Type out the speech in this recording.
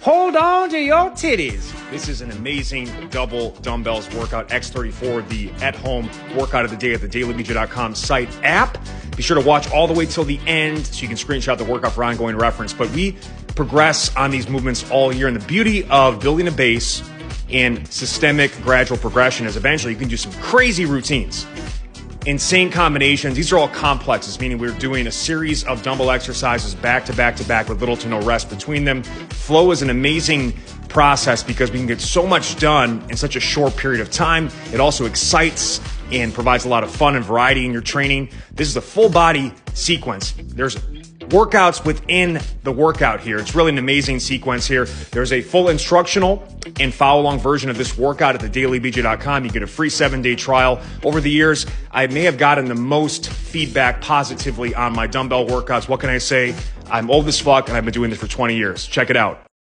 Hold on to your titties. This is an amazing double dumbbells workout, X34, the at-home workout of the day at the dailybj.com site app. Be sure to watch all the way till the end so you can screenshot the workout for ongoing reference. But we progress on these movements all year, and the beauty of building a base and systemic gradual progression is eventually you can do some crazy routines. Insane combinations. These are all complexes, meaning we're doing a series of dumbbell exercises back to back to back with little to no rest between them. Flow is an amazing process because we can get so much done in such a short period of time. It also excites and provides a lot of fun and variety in your training. This is a full body sequence. There's workouts within the workout here. It's really an amazing sequence here. There's a full instructional and follow-along version of this workout at the dailybj.com. You get a free 7-day trial. Over the years, I may have gotten the most feedback positively on my dumbbell workouts. What can I say? I'm old as fuck, and I've been doing this for 20 years. Check it out.